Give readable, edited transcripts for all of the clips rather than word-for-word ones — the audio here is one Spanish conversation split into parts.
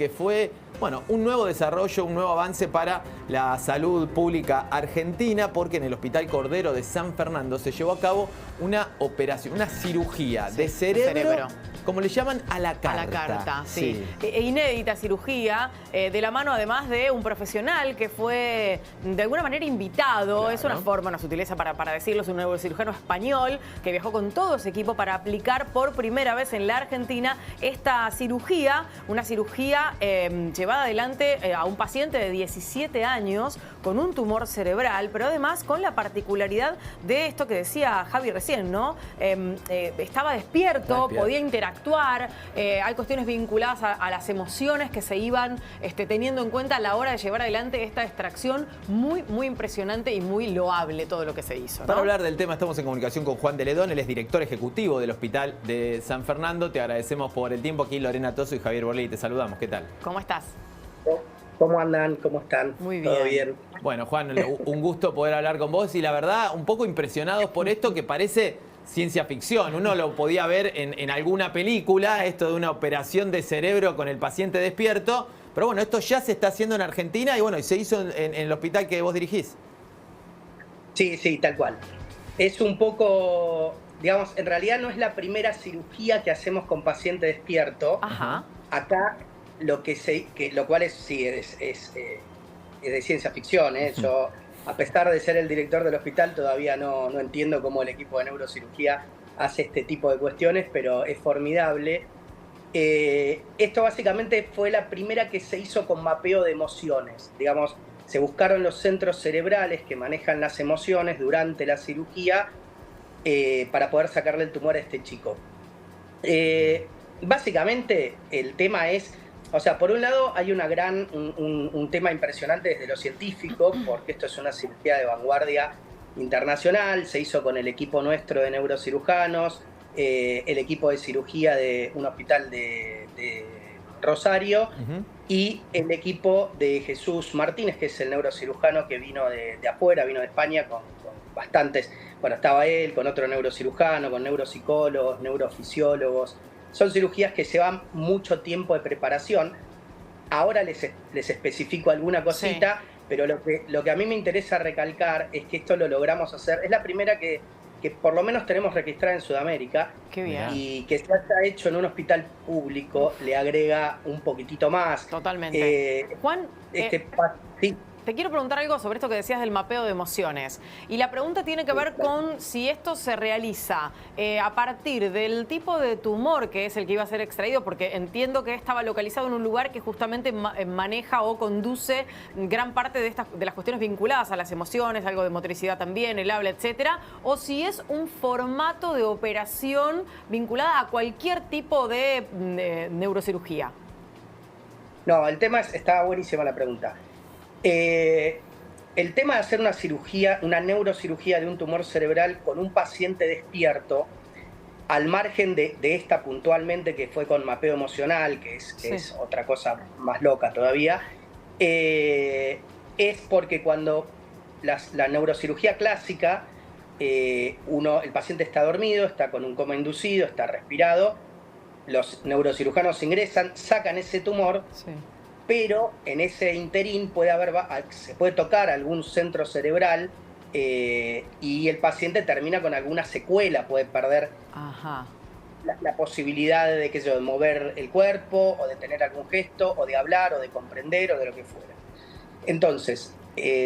que fue, bueno, un nuevo desarrollo, un nuevo avance para la salud pública argentina, porque en el Hospital Cordero de San Fernando se llevó a cabo una operación, una cirugía de cerebro, como le llaman, a la carta. A la carta, sí. Inédita cirugía, de la mano además de un profesional que fue de alguna manera invitado. Claro. Es una forma, nos utiliza para decirlo, es un neurocirujano español que viajó con todo ese equipo para aplicar por primera vez en la Argentina esta cirugía, una cirugía llevada adelante a un paciente de 17 años con un tumor cerebral, pero además con la particularidad de esto que decía Javi recién, ¿no? Estaba despierto, podía interactuar, hay cuestiones vinculadas a las emociones que se iban teniendo en cuenta a la hora de llevar adelante esta extracción. Muy, muy impresionante y muy loable todo lo que se hizo, ¿no? Para hablar del tema estamos en comunicación con Juan de Ledón, él es director ejecutivo del Hospital de San Fernando. Te agradecemos por el tiempo. Aquí Lorena Toso y Javier Borley, te saludamos. ¿Qué tal? ¿Cómo estás? ¿Cómo andan? ¿Cómo están? Muy bien. ¿Todo bien? Bueno, Juan, un gusto poder hablar con vos y la verdad, un poco impresionados por esto que parece ciencia ficción. Uno lo podía ver en alguna película, esto de una operación de cerebro con el paciente despierto, pero bueno, esto ya se está haciendo en Argentina y bueno, y se hizo en el hospital que vos dirigís. Sí, tal cual. Es un poco, digamos, en realidad no es la primera cirugía que hacemos con paciente despierto. Ajá. Acá lo cual es de ciencia ficción, ¿eh? Yo, a pesar de ser el director del hospital, todavía no entiendo cómo el equipo de neurocirugía hace este tipo de cuestiones, pero es formidable. Esto básicamente fue la primera que se hizo con mapeo de emociones. Digamos, se buscaron los centros cerebrales que manejan las emociones durante la cirugía para poder sacarle el tumor a este chico. Básicamente el tema es, o sea, por un lado hay un tema impresionante desde lo científico, porque esto es una cirugía de vanguardia internacional, se hizo con el equipo nuestro de neurocirujanos, el equipo de cirugía de un hospital de Rosario, y el equipo de Jesús Martínez, que es el neurocirujano que vino de afuera, vino de España con bastantes, bueno, estaba él, con otro neurocirujano, con neuropsicólogos, neurofisiólogos. Son cirugías que llevan mucho tiempo de preparación. Ahora les especifico alguna cosita, pero lo que a mí me interesa recalcar es que esto lo logramos hacer. Es la primera que por lo menos tenemos registrada en Sudamérica. Qué bien. Y que se haya hecho en un hospital público le agrega un poquitito más. Totalmente. Juan, sí. Te quiero preguntar algo sobre esto que decías del mapeo de emociones. Y la pregunta tiene que ver con si esto se realiza a partir del tipo de tumor que es el que iba a ser extraído, porque entiendo que estaba localizado en un lugar que justamente maneja o conduce gran parte de las cuestiones vinculadas a las emociones, algo de motricidad también, el habla, etcétera, o si es un formato de operación vinculada a cualquier tipo de neurocirugía. No, el tema estaba buenísima la pregunta. El tema de hacer una cirugía, una neurocirugía de un tumor cerebral con un paciente despierto, al margen de esta puntualmente que fue con mapeo emocional, que es otra cosa más loca todavía, es porque cuando la neurocirugía clásica, el paciente está dormido, está con un coma inducido, está respirado, los neurocirujanos ingresan, sacan ese tumor. Pero en ese interín se puede tocar algún centro cerebral y el paciente termina con alguna secuela, puede perder la posibilidad de mover el cuerpo, o de tener algún gesto, o de hablar, o de comprender, o de lo que fuera. Entonces,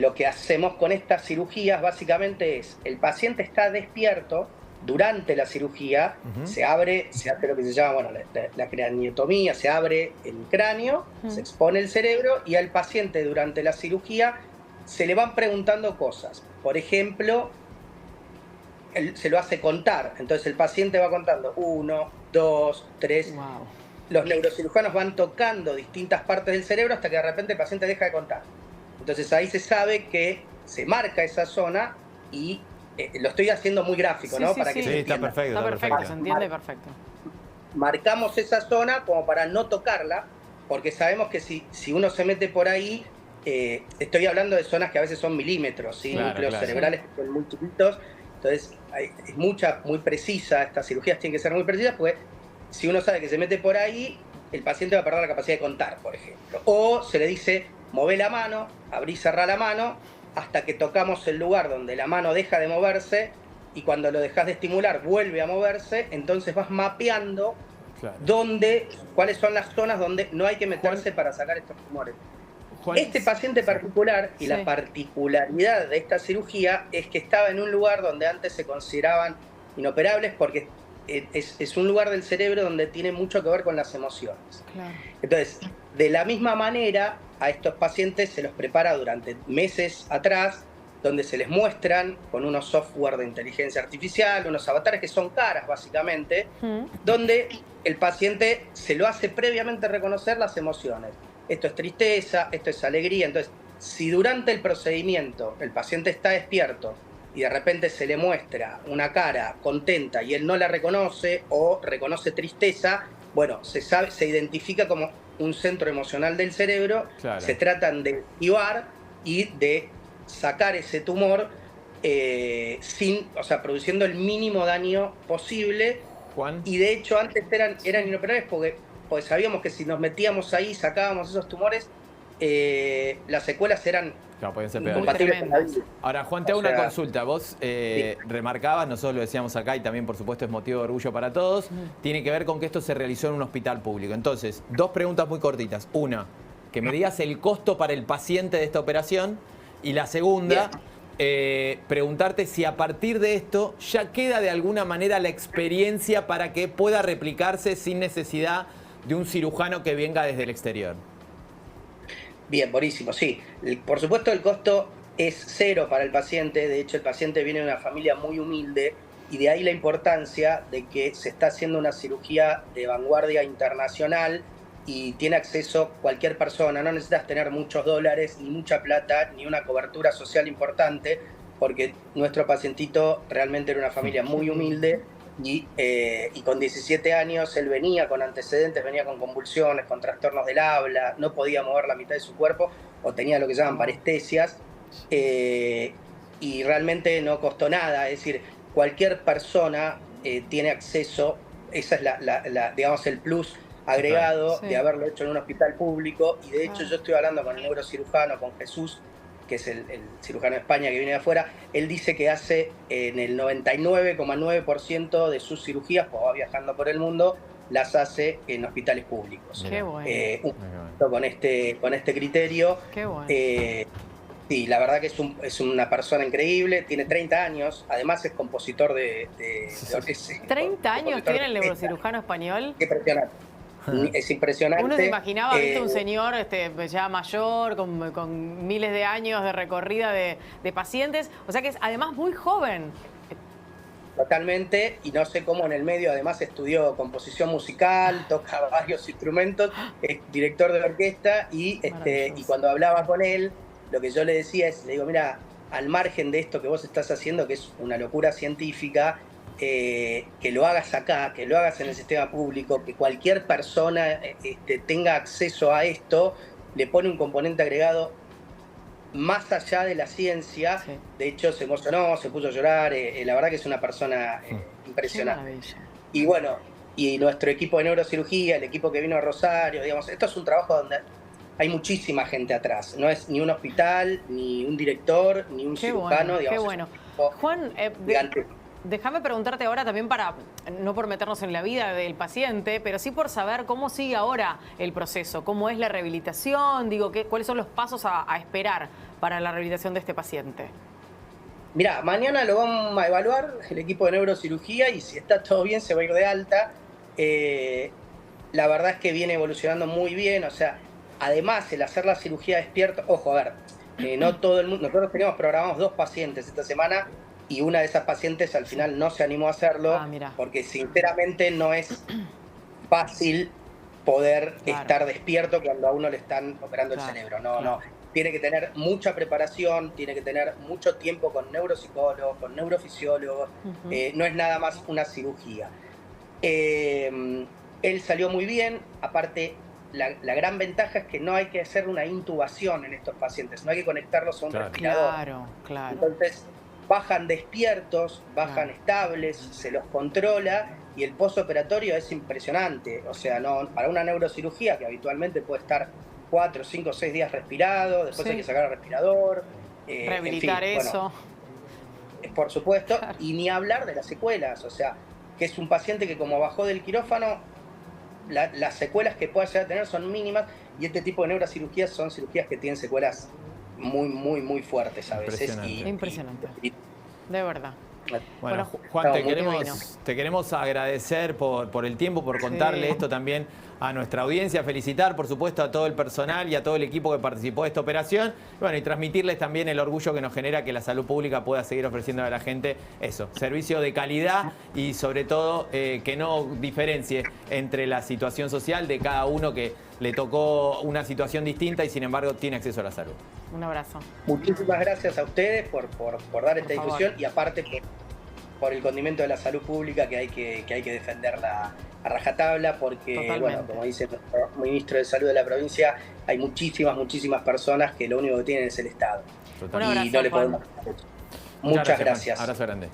lo que hacemos con estas cirugías básicamente es, el paciente está despierto durante la cirugía, se hace lo que se llama, la craniotomía, se abre el cráneo, se expone el cerebro y al paciente durante la cirugía se le van preguntando cosas. Por ejemplo, se lo hace contar, entonces el paciente va contando 1, 2, 3. Wow. Los neurocirujanos van tocando distintas partes del cerebro hasta que de repente el paciente deja de contar. Entonces ahí se sabe que se marca esa zona y lo estoy haciendo muy gráfico, ¿no? Para que se entienda. Está perfecto, se entiende perfecto. Marcamos esa zona como para no tocarla, porque sabemos que si uno se mete por ahí, estoy hablando de zonas que a veces son milímetros, ¿sí? Núcleos cerebrales que son muy chiquitos, entonces es muy precisa, estas cirugías tienen que ser muy precisas, porque si uno sabe que se mete por ahí, el paciente va a perder la capacidad de contar, por ejemplo. O se le dice, mové la mano, abrí y cerrá la mano, hasta que tocamos el lugar donde la mano deja de moverse, y cuando lo dejas de estimular vuelve a moverse, entonces vas mapeando cuáles son las zonas donde no hay que meterse para sacar estos tumores. Este paciente particular, y la particularidad de esta cirugía, es que estaba en un lugar donde antes se consideraban inoperables, porque es un lugar del cerebro donde tiene mucho que ver con las emociones. Claro. Entonces, de la misma manera, a estos pacientes se los prepara durante meses atrás, donde se les muestran con unos software de inteligencia artificial, unos avatares que son caras básicamente, donde el paciente se lo hace previamente reconocer las emociones. Esto es tristeza, esto es alegría. Entonces, si durante el procedimiento el paciente está despierto y de repente se le muestra una cara contenta y él no la reconoce o reconoce tristeza, bueno, se identifica como un centro emocional del cerebro, se tratan de activar y de sacar ese tumor produciendo el mínimo daño posible. Juan. Y de hecho antes eran inoperables porque sabíamos que si nos metíamos ahí y sacábamos esos tumores, las secuelas eran incompatibles con la vida. Ahora, Juan, te hago una consulta. Vos remarcabas, nosotros lo decíamos acá y también, por supuesto, es motivo de orgullo para todos, tiene que ver con que esto se realizó en un hospital público. Entonces, dos preguntas muy cortitas. Una, que me digas el costo para el paciente de esta operación. Y la segunda, preguntarte si a partir de esto ya queda de alguna manera la experiencia para que pueda replicarse sin necesidad de un cirujano que venga desde el exterior. Bien, buenísimo, sí. Por supuesto el costo es cero para el paciente. De hecho, el paciente viene de una familia muy humilde y de ahí la importancia de que se está haciendo una cirugía de vanguardia internacional y tiene acceso cualquier persona. No necesitas tener muchos dólares, ni mucha plata, ni una cobertura social importante, porque nuestro pacientito realmente era una familia muy humilde y con 17 años él venía con antecedentes, venía con convulsiones, con trastornos del habla, no podía mover la mitad de su cuerpo o tenía lo que llaman parestesias, y realmente no costó nada. Es decir, cualquier persona tiene acceso, esa es digamos el plus agregado de haberlo hecho en un hospital público. Y de hecho yo estoy hablando con el neurocirujano, con Jesús, que es el cirujano de España que viene de afuera. Él dice que hace en el 99,9% de sus cirugías, pues va viajando por el mundo, las hace en hospitales públicos. Qué bueno. Con este criterio. Qué bueno. Sí, la verdad que es una persona increíble, tiene 30 años, además es compositor de orquesta. 30 años tiene el neurocirujano español. Qué impresionante. Es impresionante. Uno se imaginaba, viste, un señor ya mayor, con miles de años de recorrida de pacientes, o sea que es además muy joven. Totalmente, y no sé cómo en el medio además estudió composición musical, toca varios instrumentos, es director de orquesta y cuando hablaba con él, lo que yo le decía le digo, mira, al margen de esto que vos estás haciendo, que es una locura científica, que lo hagas acá, que lo hagas en el sistema público, que cualquier persona tenga acceso a esto, le pone un componente agregado más allá de la ciencia. Sí. De hecho, se emocionó, se puso a llorar, la verdad que es una persona impresionante. Y bueno, y nuestro equipo de neurocirugía, el equipo que vino a Rosario, digamos, esto es un trabajo donde hay muchísima gente atrás, no es ni un hospital, ni un director, ni un cirujano, digamos. Qué bueno. Juan, déjame preguntarte ahora también no por meternos en la vida del paciente, pero sí por saber cómo sigue ahora el proceso, cómo es la rehabilitación, cuáles son los pasos a esperar para la rehabilitación de este paciente. Mirá, mañana lo vamos a evaluar el equipo de neurocirugía y si está todo bien se va a ir de alta. La verdad es que viene evolucionando muy bien, o sea, además el hacer la cirugía despierto, ojo, a ver, no todo el mundo, nosotros programados 2 pacientes esta semana, y una de esas pacientes al final no se animó a hacerlo, porque sinceramente no es fácil poder estar despierto cuando a uno le están operando el cerebro. No. Tiene que tener mucha preparación, tiene que tener mucho tiempo con neuropsicólogos, con neurofisiólogos, no es nada más una cirugía. Él salió muy bien, aparte la gran ventaja es que no hay que hacer una intubación en estos pacientes, no hay que conectarlos a un respirador. Claro. Entonces, bajan despiertos, bajan estables, se los controla y el postoperatorio es impresionante. O sea, no, para una neurocirugía que habitualmente puede estar 4, 5, 6 días respirado, después hay que sacar el respirador. Rehabilitar en fin, eso. Bueno, por supuesto, y ni hablar de las secuelas. O sea, que es un paciente que como bajó del quirófano, las secuelas que pueda llegar a tener son mínimas, y este tipo de neurocirugías son cirugías que tienen secuelas muy fuertes a veces. Impresionante. De verdad. Bueno, Juan, te queremos agradecer por el tiempo, por contarle esto también a nuestra audiencia, felicitar por supuesto a todo el personal y a todo el equipo que participó de esta operación, bueno, y transmitirles también el orgullo que nos genera que la salud pública pueda seguir ofreciendo a la gente eso, servicio de calidad y sobre todo que no diferencie entre la situación social de cada uno que le tocó una situación distinta y sin embargo tiene acceso a la salud. Un abrazo. Muchísimas gracias a ustedes por dar esta difusión y aparte por el condimento de la salud pública que hay que defenderla a rajatabla porque, bueno, como dice nuestro ministro de Salud de la provincia, hay muchísimas personas que lo único que tienen es el Estado. Un abrazo, y no le podemos... Muchas gracias. Abrazo grande.